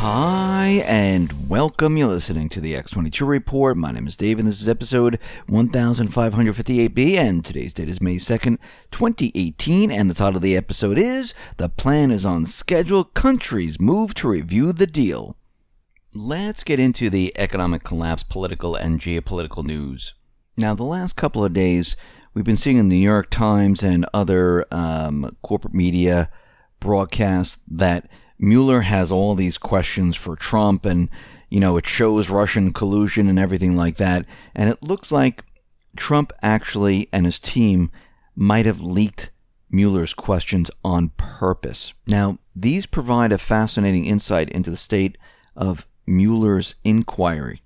Hi, and welcome. You're listening to the X22 Report. My name is Dave, and this is episode 1558B, and today's date is May 2nd, 2018, and the title of the episode is, The Plan is on Schedule, Countries Move to Review the Deal. Let's get into the economic collapse, political, and geopolitical news. Now, the last couple of days, we've been seeing in the New York Times and other corporate media broadcasts that Mueller has all these questions for Trump, and, it shows Russian collusion and everything like that. And it looks like Trump actually and his team might have leaked Mueller's questions on purpose. Now, these provide a fascinating insight into the state of Mueller's inquiry.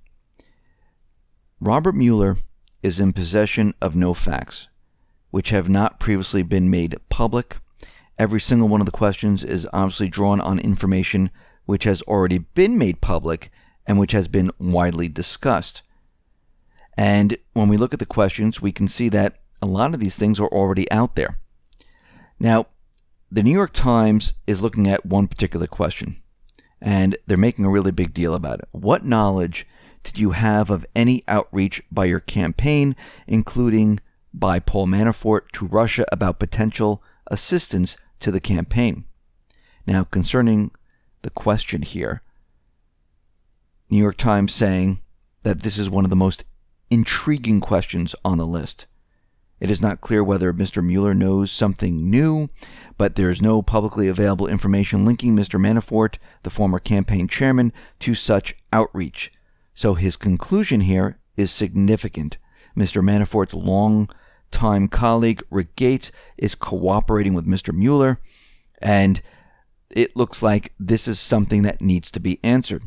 Robert Mueller is in possession of no facts, which have not previously been made public. Every single one of the questions is obviously drawn on information which has already been made public and which has been widely discussed. And when we look at the questions, we can see that a lot of these things are already out there. Now, the New York Times is looking at one particular question, and they're making a really big deal about it. What knowledge did you have of any outreach by your campaign, including by Paul Manafort, to Russia about potential assistance to the campaign? Now, concerning the question here, New York Times saying that this is one of the most intriguing questions on the list. It is not clear whether Mr. Mueller knows something new, but there is no publicly available information linking Mr. Manafort, the former campaign chairman, to such outreach. So his conclusion here is significant. Mr. Manafort's long-time colleague, Rick Gates, is cooperating with Mr. Mueller, and it looks like this is something that needs to be answered.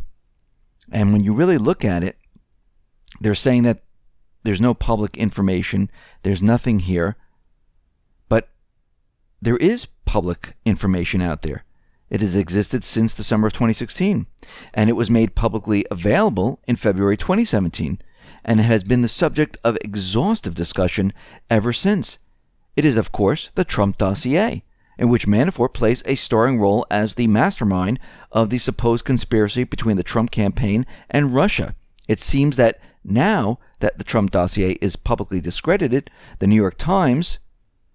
And when you really look at it, they're saying that there's no public information, there's nothing here, but there is public information out there. It has existed since December of 2016, and it was made publicly available in February 2017, and it has been the subject of exhaustive discussion ever since. It is, of course, the Trump dossier, in which Manafort plays a starring role as the mastermind of the supposed conspiracy between the Trump campaign and Russia. It seems that now that the Trump dossier is publicly discredited, the New York Times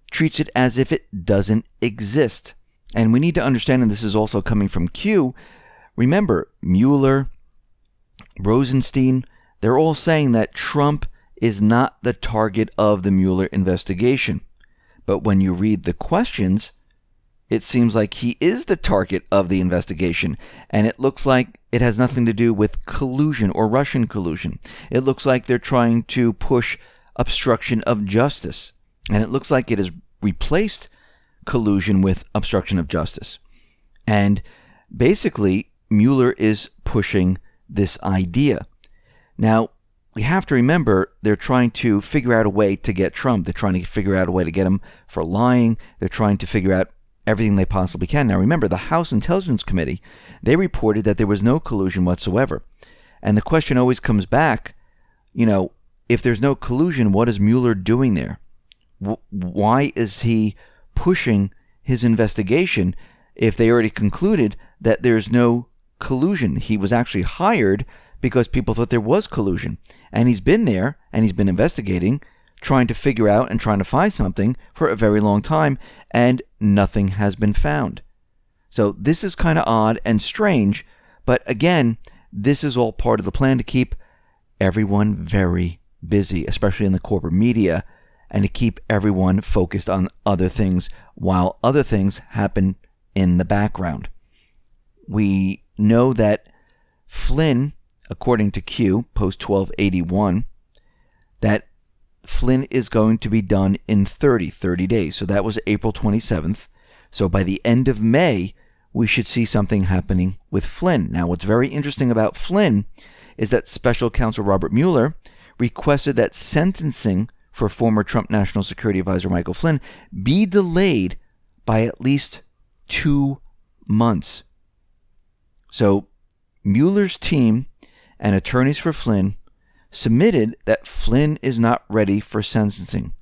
treats it as if it doesn't exist. And we need to understand, and this is also coming from Q, remember, Mueller, Rosenstein, they're all saying that Trump is not the target of the Mueller investigation. But when you read the questions, it seems like he is the target of the investigation, and it looks like it has nothing to do with collusion or Russian collusion. It looks like they're trying to push obstruction of justice, and it looks like it has replaced collusion with obstruction of justice. And basically, Mueller is pushing this idea. Now, we have to remember they're trying to figure out a way to get Trump. They're trying to figure out a way to get him for lying. They're trying to figure out everything they possibly can. Now, remember, the House Intelligence Committee, they reported that there was no collusion whatsoever. And the question always comes back, if there's no collusion, what is Mueller doing there? Why is he pushing his investigation if they already concluded that there's no collusion? He was actually hired because people thought there was collusion. And he's been there, and he's been investigating, trying to figure out and trying to find something for a very long time, and nothing has been found. So this is kind of odd and strange, but again, this is all part of the plan to keep everyone very busy, especially in the corporate media, and to keep everyone focused on other things while other things happen in the background. We know that Flynn, according to Q, post 1281, that Flynn is going to be done in 30 days. So that was April 27th. So by the end of May, we should see something happening with Flynn. Now, what's very interesting about Flynn is that Special Counsel Robert Mueller requested that sentencing for former Trump National Security Advisor Michael Flynn be delayed by at least 2 months. So Mueller's team and attorneys for Flynn submitted that Flynn is not ready for sentencing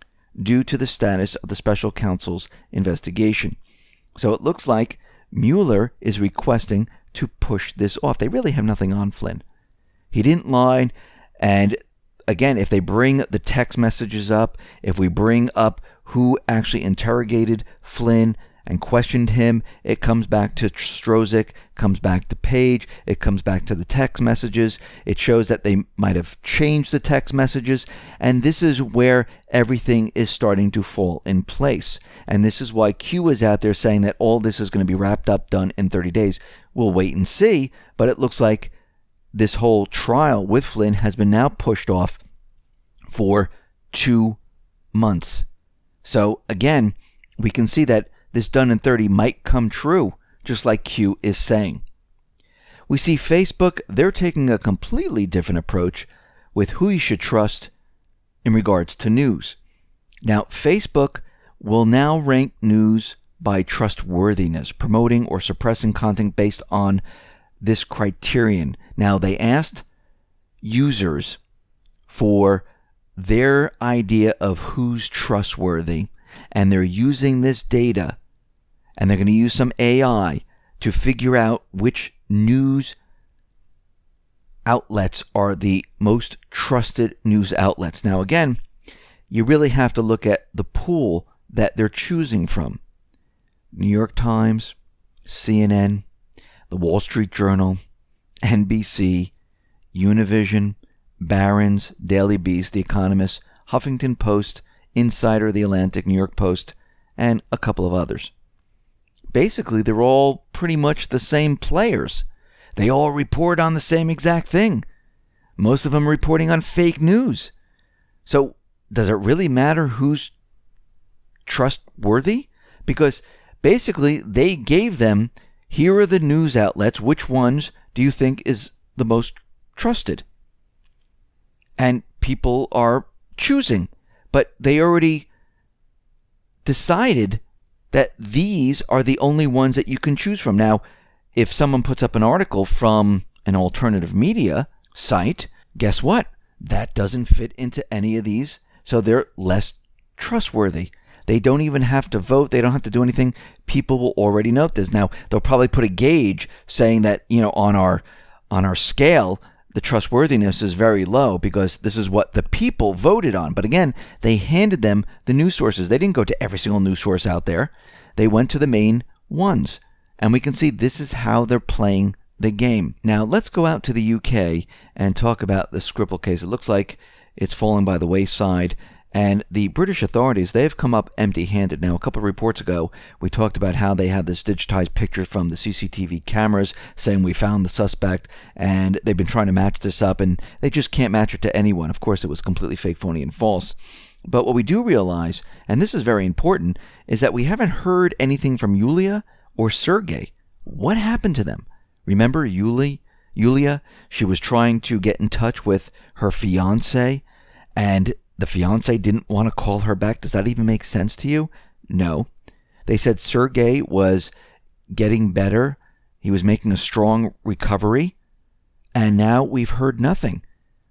due to the status of the special counsel's investigation. So it looks like Mueller is requesting to push this off. They really have nothing on Flynn. He didn't lie. And again, if they bring the text messages up, if we bring up who actually interrogated Flynn and questioned him, it comes back to Strozik, comes back to Page, it comes back to the text messages. It shows that they might have changed the text messages, and this is where everything is starting to fall in place. And this is why Q is out there saying that all this is going to be wrapped up, done in 30 days. We'll wait and see, but it looks like this whole trial with Flynn has been now pushed off for 2 months. So again, we can see that this done in 30 might come true, just like Q is saying. We see Facebook, they're taking a completely different approach with who you should trust in regards to news. Now, Facebook will now rank news by trustworthiness, promoting or suppressing content based on this criterion. Now, they asked users for their idea of who's trustworthy, and they're using this data, and they're going to use some AI to figure out which news outlets are the most trusted news outlets. Now, again, you really have to look at the pool that they're choosing from. New York Times, CNN, the Wall Street Journal, NBC, Univision, Barron's, Daily Beast, The Economist, Huffington Post, Insider, The Atlantic, New York Post, and a couple of others. Basically, they're all pretty much the same players. They all report on the same exact thing. Most of them reporting on fake news. So, does it really matter who's trustworthy? Because basically, they gave them, here are the news outlets. Which ones do you think is the most trusted? And people are choosing. But they already decided that these are the only ones that you can choose from. Now, if someone puts up an article from an alternative media site, guess what? That doesn't fit into any of these, so they're less trustworthy. They don't even have to vote. They don't have to do anything. People will already note this. Now, they'll probably put a gauge saying that, on our scale, the trustworthiness is very low because this is what the people voted on. But again, they handed them the news sources. They didn't go to every single news source out there. They went to the main ones. And we can see this is how they're playing the game. Now, let's go out to the UK and talk about the Skripal case. It looks like it's fallen by the wayside. And the British authorities, they've come up empty-handed. Now, a couple of reports ago, we talked about how they had this digitized picture from the CCTV cameras saying we found the suspect, and they've been trying to match this up, and they just can't match it to anyone. Of course, it was completely fake, phony, and false. But what we do realize, and this is very important, is that we haven't heard anything from Yulia or Sergey. What happened to them? Remember Yulia? She was trying to get in touch with her fiancé, and the fiancé didn't want to call her back. Does that even make sense to you? No. They said Sergey was getting better. He was making a strong recovery. And now we've heard nothing.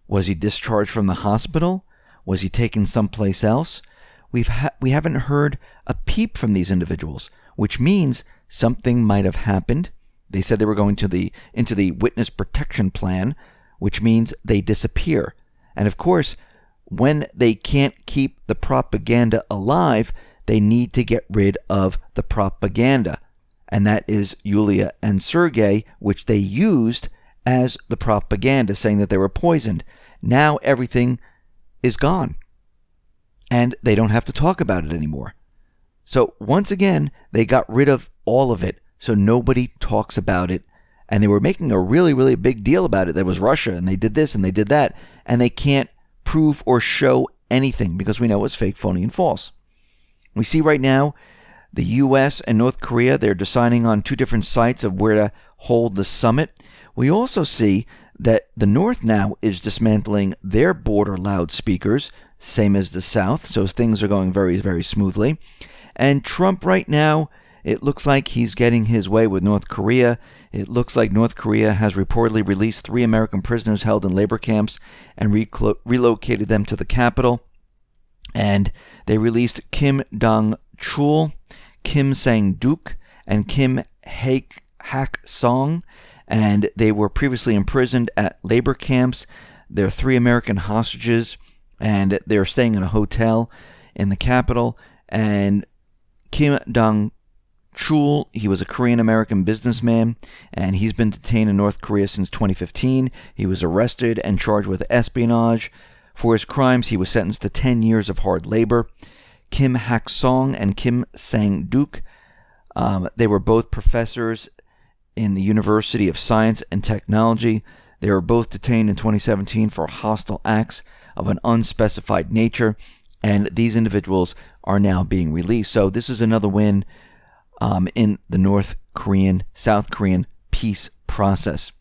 Was he discharged from the hospital? Was he taken someplace else? We haven't heard a peep from these individuals, which means something might have happened. They said they were going into the witness protection plan, which means they disappear. And of course, when they can't keep the propaganda alive, they need to get rid of the propaganda. And that is Yulia and Sergey, which they used as the propaganda, saying that they were poisoned. Now everything is gone. And they don't have to talk about it anymore. So once again, they got rid of all of it, so nobody talks about it. And they were making a really, really big deal about it. There was Russia, and they did this, and they did that. And they can't prove or show anything because we know it was fake, phony, and false. We see right now the U.S. and North Korea, they're deciding on two different sites of where to hold the summit. We also see that the North now is dismantling their border loudspeakers, same as the South, so things are going very, very smoothly. And Trump right now, it looks like he's getting his way with North Korea. It looks like North Korea has reportedly released 3 American prisoners held in labor camps and relocated them to the capital. And they released Kim Dong-chul, Kim Sang-duk, and Kim Hak-song. and they were previously imprisoned at labor camps. There are 3 American hostages, and they're staying in a hotel in the capital. And Kim Dong-chul, he was a Korean-American businessman, and he's been detained in North Korea since 2015. He was arrested and charged with espionage. For his crimes, he was sentenced to 10 years of hard labor. Kim Hak-song and Kim Sang-duk, they were both professors in the University of Science and Technology. They were both detained in 2017 for hostile acts of an unspecified nature, and these individuals are now being released. So this is another win in the South Korean peace process.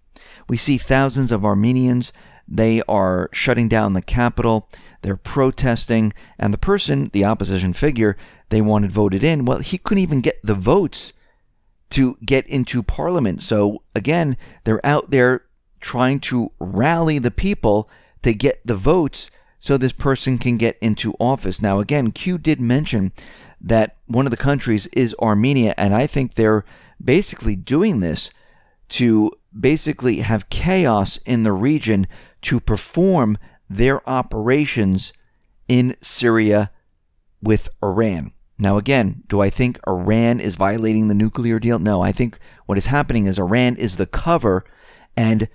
We see thousands of Armenians. They are shutting down the capital. They're protesting, and the opposition figure they wanted voted in, well, he couldn't even get the votes to get into parliament. So again, they're out there trying to rally the people to get the votes so this person can get into office. Now again, Q did mention that one of the countries is Armenia, and I think they're basically doing this to basically have chaos in the region to perform their operations in Syria with Iran. Now again, do I think Iran is violating the nuclear deal? No, I think what is happening is Iran is the cover, and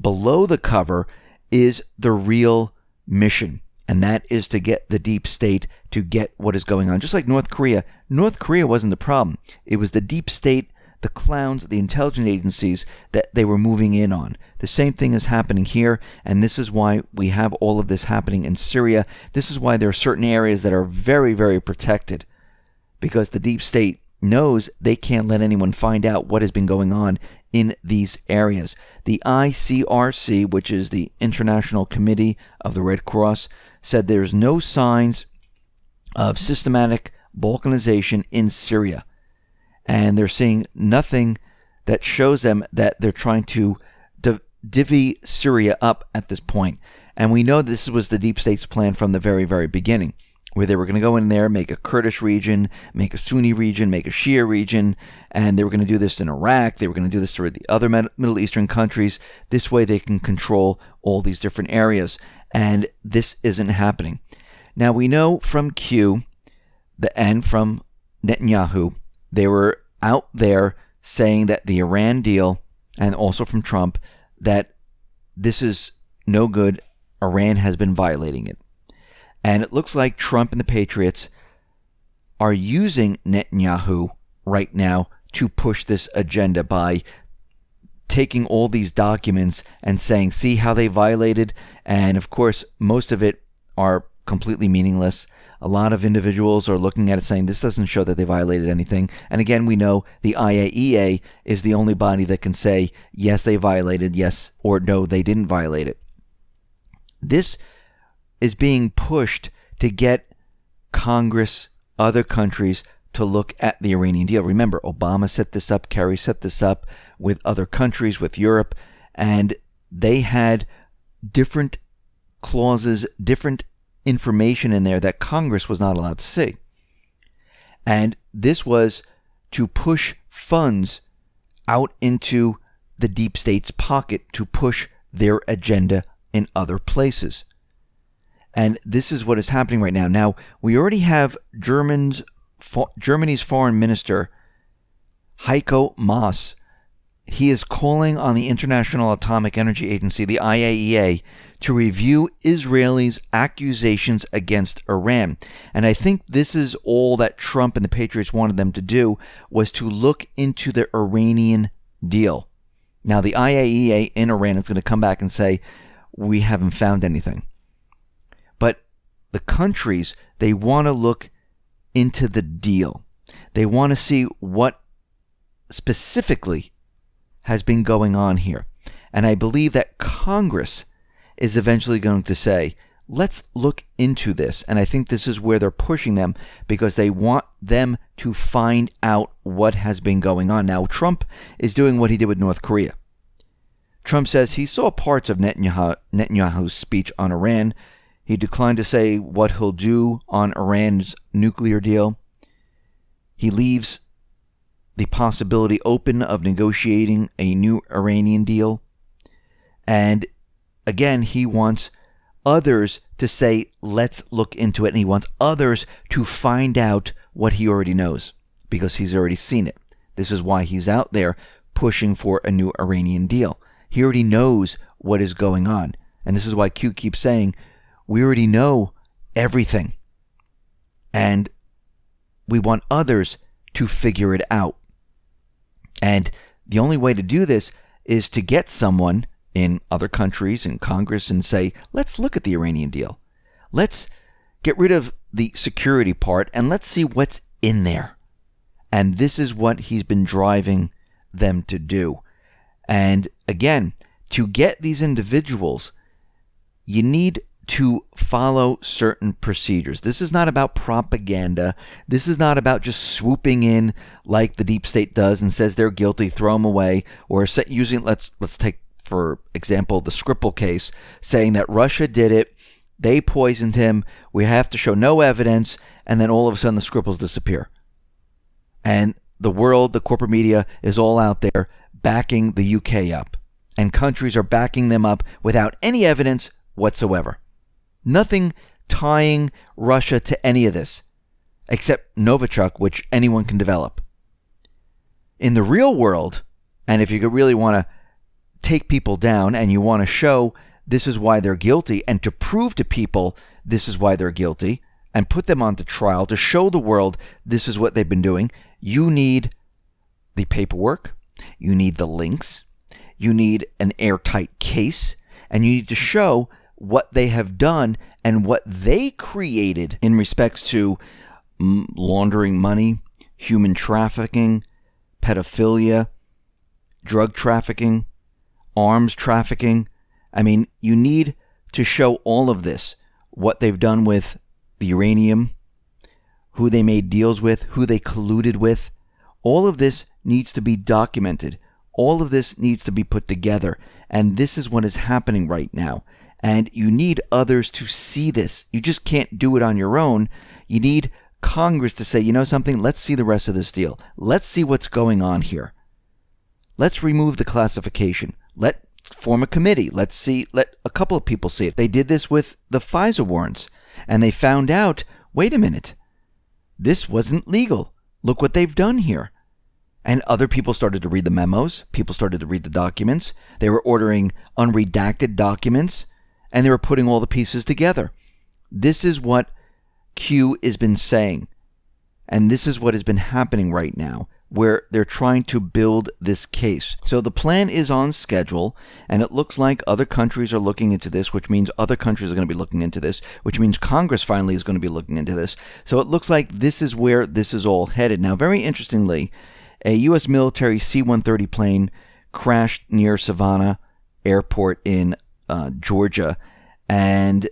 below the cover is the real mission, and that is to get the deep state to get what is going on. Just like North Korea. North Korea wasn't the problem. It was the deep state, the clowns, the intelligence agencies that they were moving in on. The same thing is happening here, and this is why we have all of this happening in Syria. This is why there are certain areas that are very, very protected, because the deep state knows they can't let anyone find out what has been going on in these areas. The ICRC, which is the International Committee of the Red Cross, said there's no signs of systematic balkanization in Syria. And they're seeing nothing that shows them that they're trying to divvy Syria up at this point. And we know this was the deep state's plan from the very, very beginning, where they were going to go in there, make a Kurdish region, make a Sunni region, make a Shia region, and they were going to do this in Iraq. They were going to do this to the other Middle Eastern countries. This way they can control all these different areas. And this isn't happening. Now we know from Q and from Netanyahu, they were out there saying that the Iran deal, and also from Trump, that this is no good. Iran has been violating it. And it looks like Trump and the Patriots are using Netanyahu right now to push this agenda by taking all these documents and saying, see how they violated. And of course, most of it are completely meaningless. A lot of individuals are looking at it saying this doesn't show that they violated anything. And again, we know the IAEA is the only body that can say, yes, they violated, yes, or no, they didn't violate it. This is being pushed to get Congress, other countries, to look at the Iranian deal. Remember, Obama set this up, Kerry set this up with other countries, with Europe, and they had different clauses, different information in there that Congress was not allowed to see. And this was to push funds out into the deep state's pocket to push their agenda in other places. And this is what is happening right now. Now, we already have Germany's foreign minister, Heiko Maas. He is calling on the International Atomic Energy Agency, the IAEA, to review Israel's accusations against Iran. And I think this is all that Trump and the Patriots wanted them to do, was to look into the Iranian deal. Now, the IAEA in Iran is going to come back and say, we haven't found anything. But the countries, they want to look into the deal. They want to see what specifically has been going on here. And I believe that Congress is eventually going to say, let's look into this. And I think this is where they're pushing them, because they want them to find out what has been going on. Now, Trump is doing what he did with North Korea. Trump says he saw parts of Netanyahu's speech on Iran. He declined to say what he'll do on Iran's nuclear deal. He leaves the possibility open of negotiating a new Iranian deal. And again, he wants others to say, let's look into it. And he wants others to find out what he already knows because he's already seen it. This is why he's out there pushing for a new Iranian deal. He already knows what is going on. And this is why Q keeps saying, we already know everything. And we want others to figure it out. And the only way to do this is to get someone in other countries in Congress and say, let's look at the Iranian deal. Let's get rid of the security part and let's see what's in there. And this is what he's been driving them to do. And again, to get these individuals, you need to follow certain procedures. This is not about propaganda. This is not about just swooping in like the deep state does and says they're guilty, throw them away, or using, let's take, for example, the Skripal case, saying that Russia did it, they poisoned him, we have to show no evidence, and then all of a sudden the Skripals disappear. And the world, the corporate media, is all out there backing the UK up. And countries are backing them up without any evidence whatsoever. Nothing tying Russia to any of this, except Novichok, which anyone can develop. In the real world, and if you really want to take people down and you want to show this is why they're guilty, and to prove to people this is why they're guilty, and put them onto trial to show the world this is what they've been doing, you need the paperwork, you need the links, you need an airtight case, and you need to show what they have done and what they created in respects to laundering money, human trafficking, pedophilia, drug trafficking, arms trafficking. I mean, you need to show all of this, what they've done with the uranium, who they made deals with, who they colluded with. All of this needs to be documented. All of this needs to be put together. And this is what is happening right now. And you need others to see this. You just can't do it on your own. You need Congress to say, you know something, let's see the rest of this deal. Let's see what's going on here. Let's remove the classification. Let's form a committee. Let a couple of people see it. They did this with the FISA warrants. And they found out, wait a minute, this wasn't legal. Look what they've done here. And other people started to read the memos. People started to read the documents. They were ordering unredacted documents. And they were putting all the pieces together. This is what Q has been saying. And this is what has been happening right now, where they're trying to build this case. So the plan is on schedule, and it looks like other countries are looking into this, which means other countries are going to be looking into this, which means Congress finally is going to be looking into this. So it looks like this is where this is all headed. Now, very interestingly, a U.S. military C-130 plane crashed near Savannah Airport in Georgia. And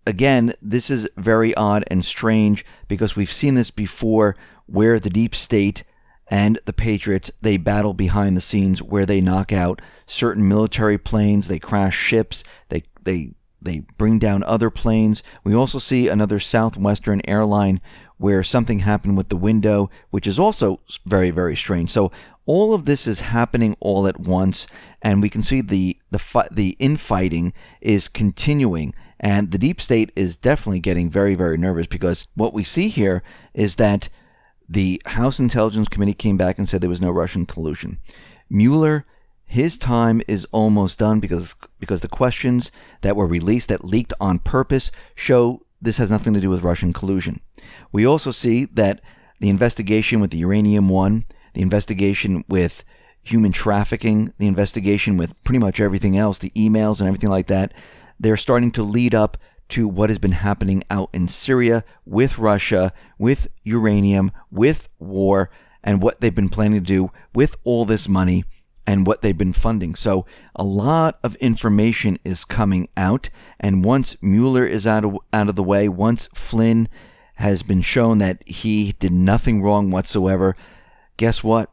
again, this is very odd and strange because we've seen this before where the deep state and the Patriots, they battle behind the scenes where they knock out certain military planes, they crash ships, they bring down other planes. We also see another Southwestern airline where something happened with the window, which is also very, very strange. So all of this is happening all at once, and we can see the infighting is continuing, and the deep state is definitely getting very, very nervous because what we see here is that the House Intelligence Committee came back and said there was no Russian collusion. Mueller, his time is almost done because the questions that were released that leaked on purpose show this has nothing to do with Russian collusion. We also see that the investigation with the uranium one, the investigation with human trafficking, the investigation with pretty much everything else, the emails and everything like that, they're starting to lead up to what has been happening out in Syria with Russia, with uranium, with war, and what they've been planning to do with all this money and what they've been funding. So a lot of information is coming out, and once Mueller is out of the way, once Flynn has been shown that he did nothing wrong whatsoever, guess what?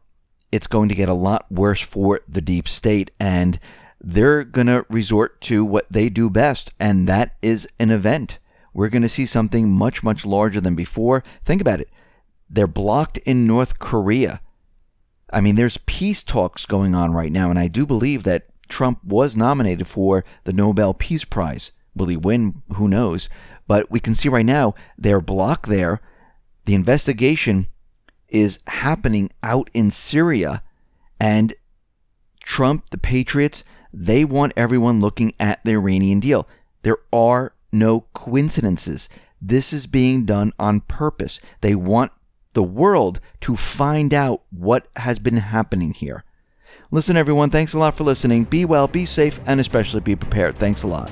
It's going to get a lot worse for the deep state, and they're going to resort to what they do best, and that is an event. We're going to see something much, much larger than before. Think about it. They're blocked in North Korea. I mean, there's peace talks going on right now, and I do believe that Trump was nominated for the Nobel Peace Prize. Will he win? Who knows? But we can see right now they're blocked there. The investigation is happening out in Syria, and Trump, the Patriots, they want everyone looking at the Iranian deal. There are no coincidences. This is being done on purpose. They want the world to find out what has been happening here. Listen, everyone, thanks a lot for listening. Be well, be safe, and especially be prepared. Thanks a lot.